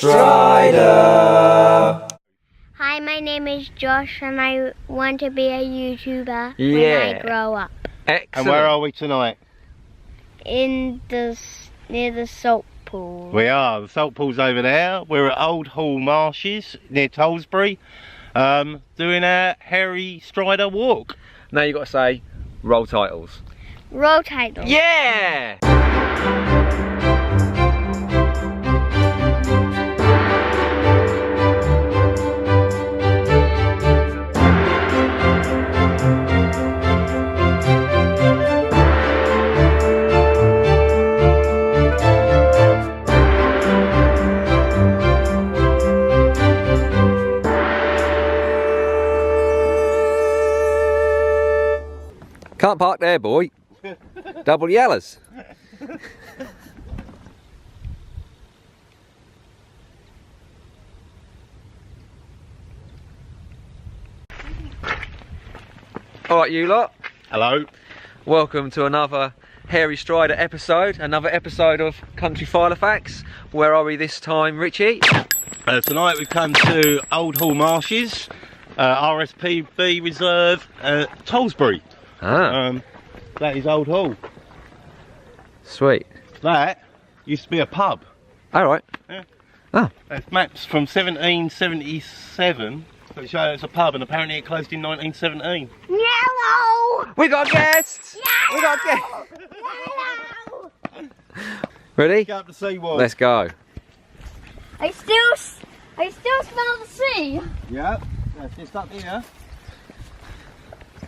Strider! Hi, my name is Josh and I want to be a YouTuber when I grow up. Excellent. And where are we tonight? Near the salt pool. We are. The salt pool's over there. We're at Old Hall Marshes near Tollesbury, doing our hairy strider walk. Now you've got to say, roll titles. Roll titles. Yeah! Can't park there, boy. Double yellows. Alright, you lot. Hello. Welcome to another Hairy Strider episode, another episode of Country Filer Facts. Where are we this time, Richie? Tonight we've come to Old Hall Marshes, RSPB Reserve, Tollesbury. Ah, That is Old Hall. sweet. That used to be a pub. Alright. Yeah. Oh. There's maps from 1777 that show it's a pub, and apparently it closed in 1917. Yellow! We got guests! Yellow! We got guests! Yellow! Ready? Go up the seawall. Let's go. I still smell the sea. Yeah, that's just up here.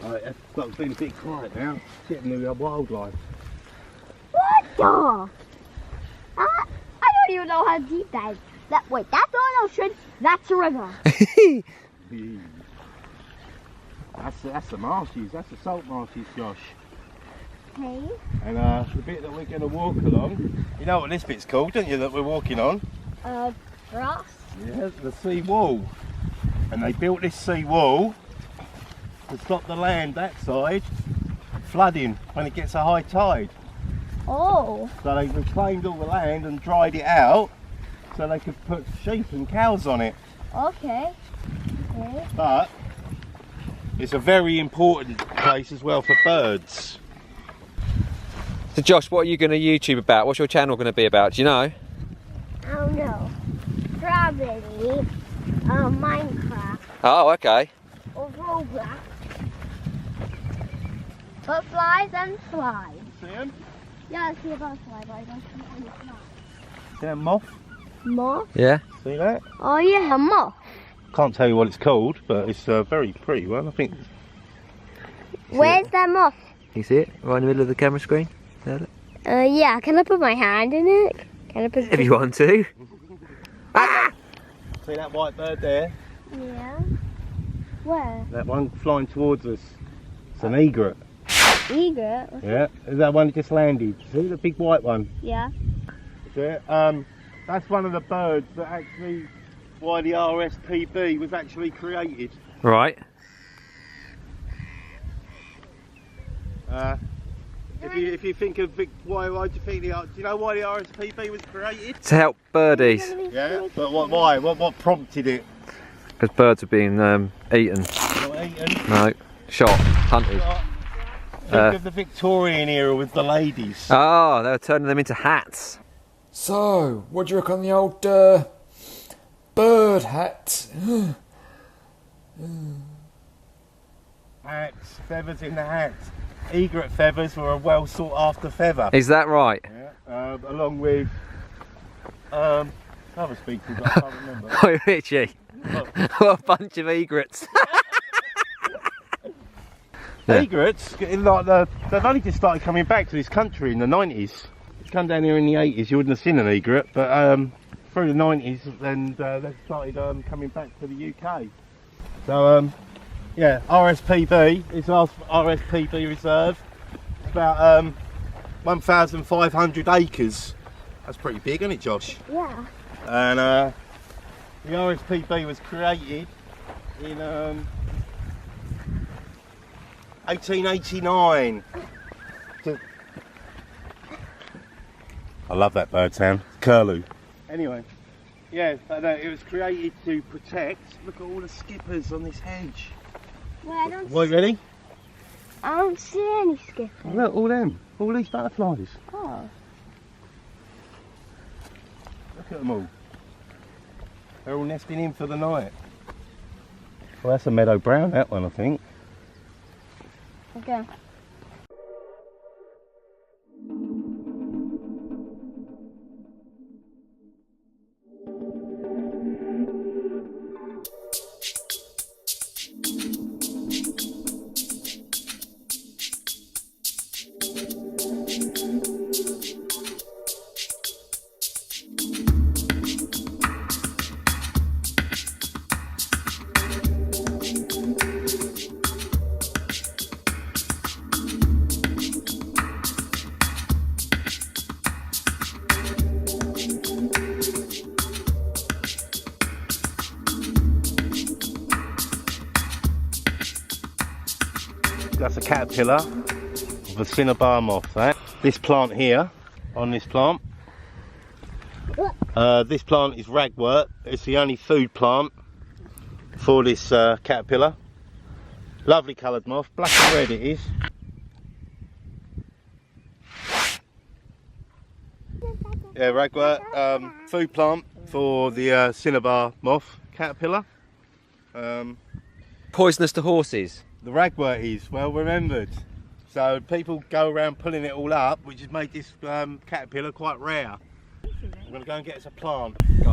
Alright, that's been a bit quiet now. Sitting with our wildlife. What the? I don't even know how deep that is. Wait, that's not an ocean. That's a river. That's the marshes. That's the salt marshes, Josh. Okay. And the bit that we're going to walk along, you know what this bit's called, don't you? That we're walking on. Grass. Yeah, the sea wall. And they built this sea wall to stop the land that side flooding when it gets a high tide. Oh. So they reclaimed all the land and dried it out so they could put sheep and cows on it. Okay. Okay. But it's a very important place as well for birds. So Josh, what are you going to YouTube about? What's your channel going to be about? Do you know? I don't know. Probably Minecraft Oh, okay. or Roblox. Butterflies and flies. See them? Yeah, I see a butterfly, but I don't see any flies. See that moth? Moth? Yeah. See that? Oh yeah, a moth. Can't tell you what it's called, but it's a very pretty one, I think. Where's that moth? You see it? Right in the middle of the camera screen? There, look. Yeah, can I put my hand in it? Can I put If you want to. See that white bird there? Yeah. Where? That one flying towards us. It's an egret. Egret? Yeah, is that one that just landed? See the big white one? Yeah. Yeah. That's one of the birds that actually, why the RSPB was actually created. Right. If you think of why do you think do you know why the RSPB was created? To help birdies. Yeah, but why? What prompted it? Because birds are being eaten. Not eaten. No. Shot. Hunted. Think of the Victorian era with the ladies. Oh, they were turning them into hats. So, what do you reckon on the old bird hat? Hats, feathers in the hats. Egret feathers were a well sought after feather. Is that right? Yeah, along with other speakers I can't remember. Oh, Richie. What a bunch of egrets. Yeah. Egrets, they've only just started coming back to this country in the 90s. If you come down here in the 80s, you wouldn't have seen an egret, but through the 90s, then they've started coming back to the UK. So, yeah, RSPB, it's our RSPB reserve. It's about 1,500 acres. That's pretty big, isn't it, Josh? Yeah. And the RSPB was created in 1889. I love that bird sound, curlew. Anyway, Yeah, it was created to protect. Look at all the skippers on this hedge. Well, I don't. Right, ready? I don't see any skippers. Look, all them. All these butterflies. Oh. Look at them all. They're all nesting in for the night. Well, that's a meadow brown, that one, I think. Okay. That's a caterpillar of a cinnabar moth. This plant here, on this plant. This plant is ragwort. It's the only food plant for this caterpillar. Lovely coloured moth, black and red it is. Yeah, ragwort, food plant for the cinnabar moth caterpillar. Poisonous to horses. The ragwort is well remembered. So people go around pulling it all up, which has made this caterpillar quite rare. I'm going to go and get us a plant. Go.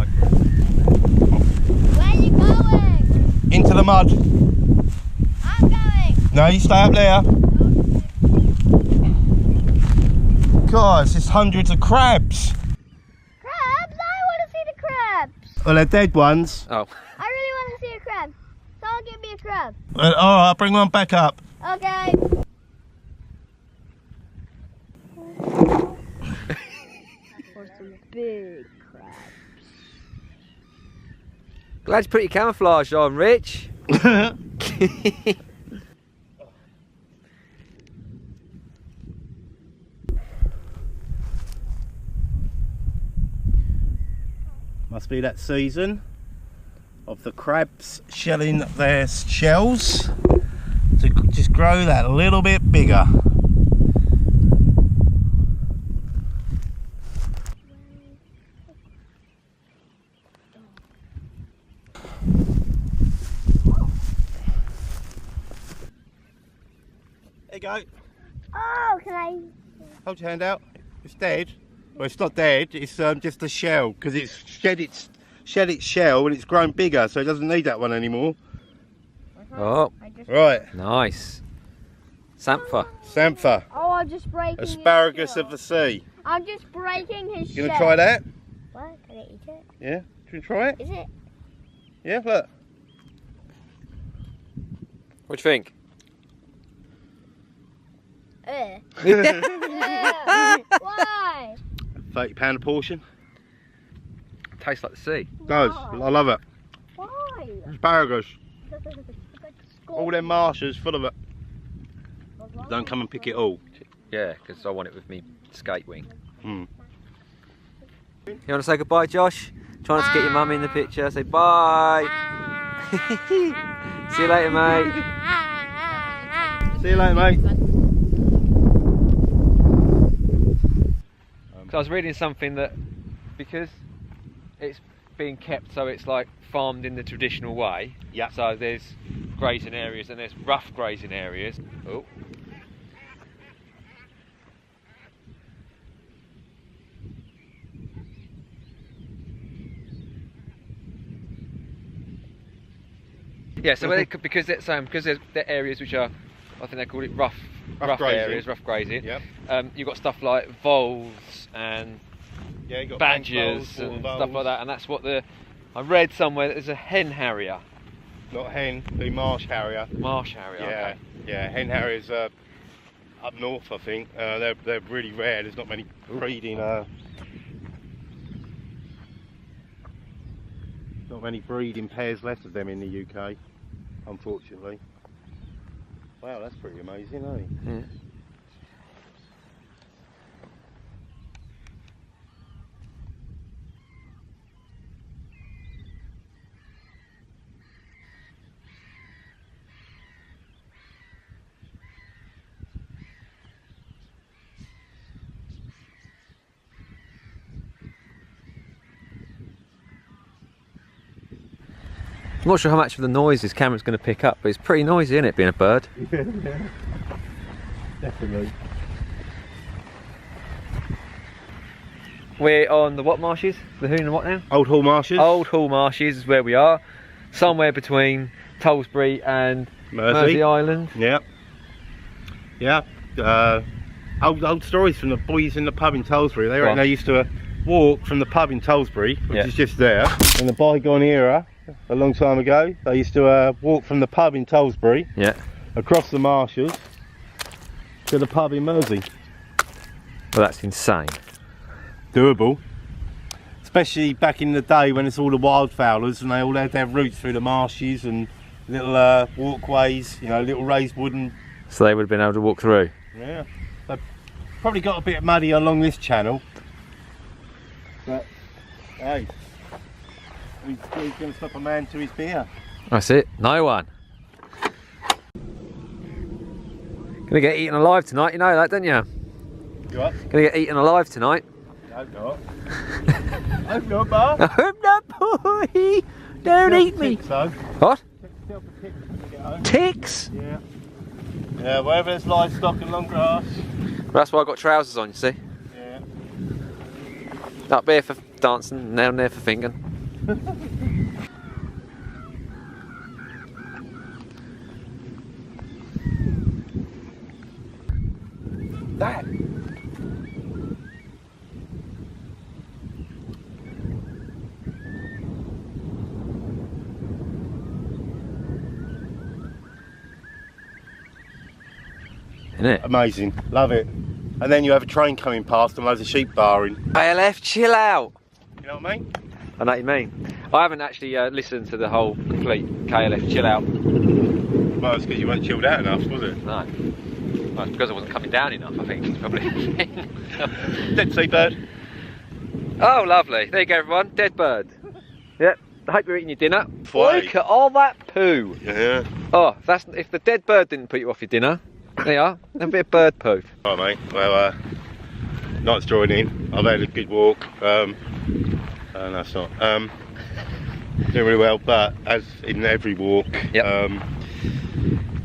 Where are you going? Into the mud. I'm going. No, you stay up there. God, it's just hundreds of crabs. Crabs? I want to see the crabs. Well, they're dead ones. Oh. I really want to see a crab. Someone give me a crab. Well, alright, bring one back up. Okay. For some big crabs. Glad you put your camouflage on, Rich. Must be that season of the crabs shelling their shells to just grow that little bit bigger. There you go. Oh, can I? Hold your hand out. It's dead. Well, it's not dead. It's just a shell because it's shed its shell and it's grown bigger, so it doesn't need that one anymore. Oh, Right. nice. Samphire. Samphire. Oh, I'm just breaking. Asparagus his of the sea. I'm just breaking his You gonna shell. try that? What? Can I eat it? Yeah. Do you wanna try it? Is it? Yeah. Look. What do you think? Why? £30 a portion. Tastes like the sea. Does. Wow. I love it. Why? Asparagus. All them marshes full of it. Don't come and pick it all. Yeah, because I want it with me skate wing. Hmm. You want to say goodbye, Josh? Trying to get your mum in the picture. Say bye. See you later, mate. See you later, mate. So I was reading something that because it's being kept so it's like farmed in the traditional way. Yeah. So there's grazing areas and there's rough grazing areas. Oh. Yeah, so because there's the areas which are, I think they call it rough grazing. areas, rough grazing. Yep. You've got stuff like voles and Yeah, you got badgers bank voles, and water stuff like voles. that, and that's what I read somewhere that there's a hen harrier. Not hen, the marsh harrier. Marsh harrier. Yeah, Okay. yeah. Hen harriers up north, I think. They're really rare. There's not many breeding. Not many breeding pairs left of them in the UK, unfortunately. Wow, that's pretty amazing, eh? Yeah. I'm not sure how much of the noise this camera's going to pick up, but it's pretty noisy, isn't it, being a bird? Yeah, definitely. We're on the what marshes? The who and what now? Old Hall Marshes. Old Hall Marshes is where we are. Somewhere between Tollesbury and Mersea Island. Yeah. Yeah. Old stories from the boys in the pub in Tollesbury. They reckon they used to walk from the pub in Tollesbury, which is just there. In the bygone era, a long time ago, they used to walk from the pub in Tollesbury across the marshes to the pub in Mersea. Well, that's insane. Doable. Especially back in the day when it's all the wildfowlers and they all had their routes through the marshes and little walkways, you know, little raised wooden. So they would have been able to walk through? Yeah. They've probably got a bit muddy along this channel. But, hey, who's going to stop a man to his beer? That's it, no one. Gonna get eaten alive tonight, you know that, don't you? You what? Gonna get eaten alive tonight. I hope not. I hope not, Bar. I hope not, boy. Don't eat me. So. What? Yourself a tick when you get home. Ticks? Yeah. Yeah, wherever there's livestock and long grass. That's why I got trousers on, you see. Yeah. Up there for dancing, down there for fingering. That. Isn't it? Amazing, love it. And then you have a train coming past and loads of sheep barring. ALF, chill out. You know what I mean? I know what you mean. I haven't actually listened to the whole complete KLF chill out. Well, it's because you weren't chilled out enough, was it? No. Well, it's because I wasn't coming down enough, I think. It's probably the thing. Dead seabird. Oh, lovely. There you go, everyone. Dead bird. Yep. I hope you're eating your dinner. Why? Look at all that poo. Yeah. Oh, if the dead bird didn't put you off your dinner, there you are. A bit of bird poo. All right, mate. Well, night's drawing in. I've had a good walk. No, it's not. Doing really well, but as in every walk,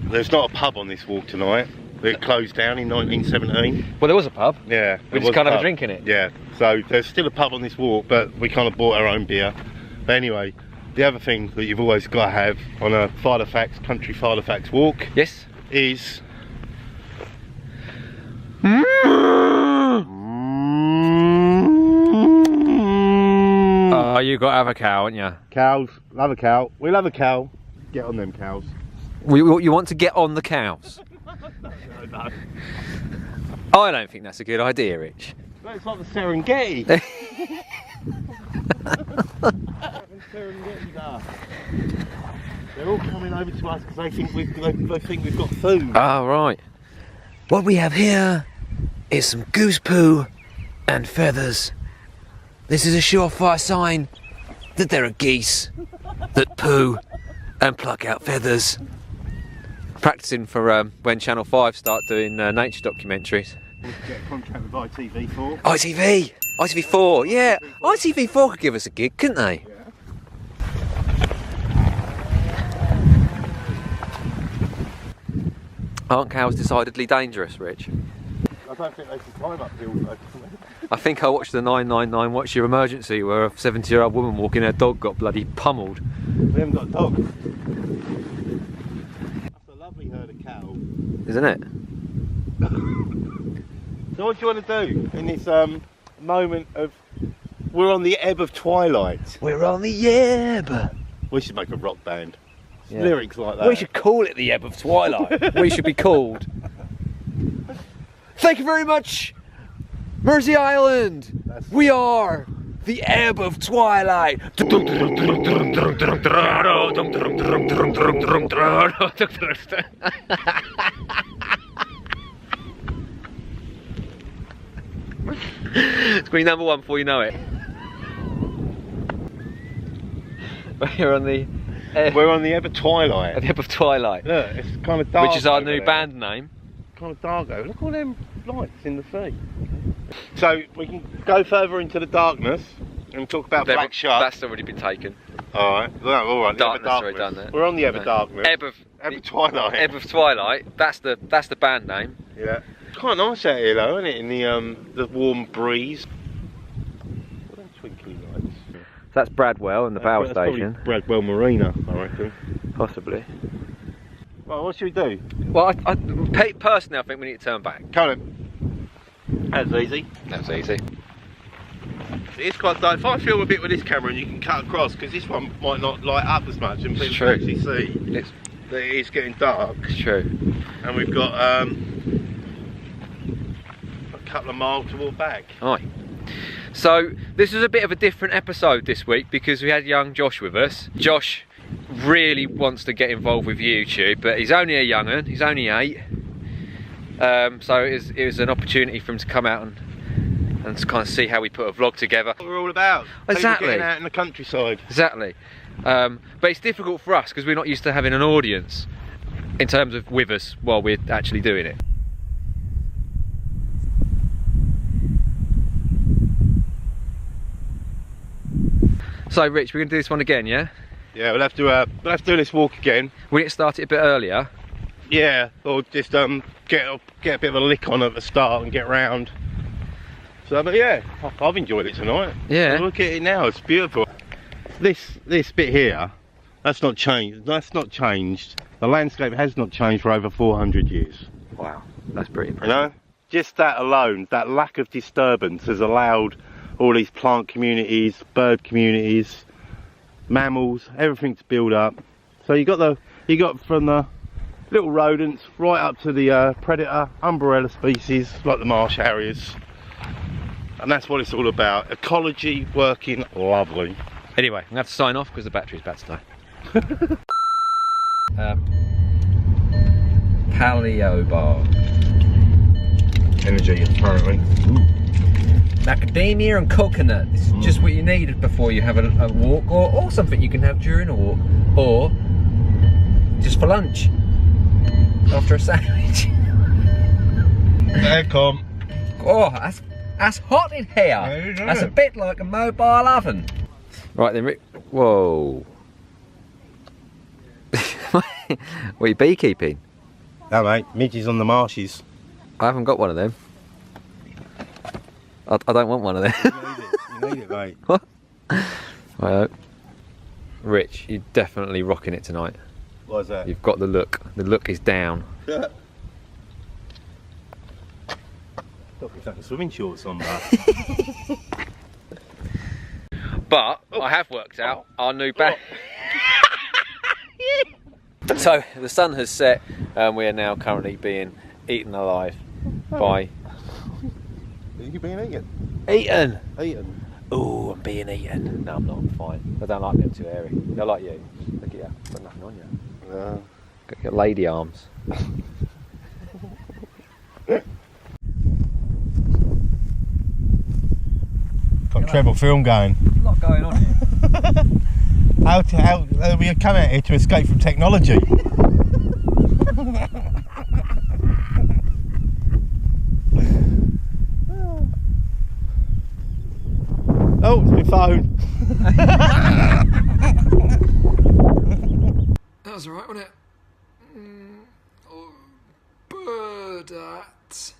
there's not a pub on this walk tonight. It closed down in 1917. Well, there was a pub. Yeah. We just can't have a drink in it. Yeah. So there's still a pub on this walk, but we kind of bought our own beer. But anyway, the other thing that you've always got to have on a country Filofax walk, yes, is oh, you got to have a cow, haven't you? cows. Love a cow. We love a cow. Get on them cows. You want to get on the cows? No. I don't think that's a good idea, Rich. But it's like the Serengeti. They're all coming over to us because they think we've got food. Oh, right. What we have here is some goose poo and feathers. This is a surefire sign that there are geese that poo and pluck out feathers. Practicing for when Channel 5 start doing nature documentaries. We'll get a contract with ITV4. ITV! ITV4, yeah. ITV4 could give us a gig, couldn't they? Yeah. Aren't cows decidedly dangerous, Rich? I don't think they can climb up hills though. I think I watched the 999 What's Your Emergency where a 70-year-old woman walking her dog got bloody pummeled. We haven't got a dog. That's a lovely herd of cattle. Isn't it? So what do you want to do in this moment of, we're on the ebb of twilight? We're on the ebb. We should make a rock band. Yeah. Lyrics like that. We should call it the ebb of twilight. We should be called. Thank you very much, Mersea Island. We are the ebb of twilight. It's going to be number one before you know it. We're on the ebb of twilight. ebb of twilight. Look, it's kind of dark. Which is our over new there. band name. Kind of dark over. Look at all them lights in the sea. So we can go further into the darkness And talk about black shark. That's already been taken. Alright, well, alright. Darkness already done that. We're on the Ever Darkness. Ebb of Twilight. Ebb of Twilight. That's the band name. Yeah. Quite nice out here though, isn't it? In the warm breeze. What are them twinkly lights? So that's Bradwell and the power station. Bradwell Marina, I reckon. Possibly. Well, what should we do? Well, personally, I think we need to turn back. Come on. That's easy. That's easy. It's quite dark. If I film a bit with this camera and you can cut across, because this one might not light up as much and people can actually see that it is getting dark. It's true. And we've got a couple of miles to walk back. Aye. So this was a bit of a different episode this week because we had young Josh with us. Josh really wants to get involved with YouTube, but he's only a young'un. He's only 8. So it was an opportunity for him to come out and to kind of see how we put a vlog together. What we're all about. Exactly. People getting out in the countryside. Exactly. But it's difficult for us because we're not used to having an audience in terms of with us while we're actually doing it. So Rich, we're going to do this one again, yeah? Yeah, we'll have to do this walk again. We need to start it a bit earlier. Yeah, or just get a bit of a lick on at the start and get round. So, but yeah, I've enjoyed it tonight. Yeah. Look at it now; it's beautiful. This bit here, that's not changed. That's not changed. The landscape has not changed for over 400 years. Wow, that's pretty impressive. You know, just that alone, that lack of disturbance has allowed all these plant communities, bird communities, mammals, everything to build up. So you got from the little rodents right up to the predator umbrella species like the marsh harriers, and that's what it's all about. Ecology working lovely. Anyway, I'm going to have to sign off because the battery's about to die. Paleo bar. Energy apparently. Macadamia and coconut. This is just what you need before you have a walk, or something you can have during a walk, or just for lunch after a sandwich. Aircon. Oh, that's hot in here. That's a bit like a mobile oven. Right then, Rick. Whoa. What are you beekeeping? No mate, midges on the marshes. I haven't got one of them. I don't want one of them. You need it, mate. What? Right, Rich, you're definitely rocking it tonight. What's that? You've got the look. The look is down. Got some swimming shorts on, but I have worked out our new bag. So the sun has set and we are now currently being eaten alive by... Are you being eaten? Eaten! Eaten? Oh, I'm being eaten. No, I'm not. I'm fine. I don't like them too airy. They're like you. Look at you. Got nothing on you. No. Got your lady arms. Got a treble film going. A lot going on here. How we come out here to escape from technology? Oh, it's my phone. That was alright, wasn't it? Oh, bird hat.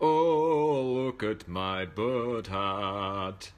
Oh, look at my bird hat.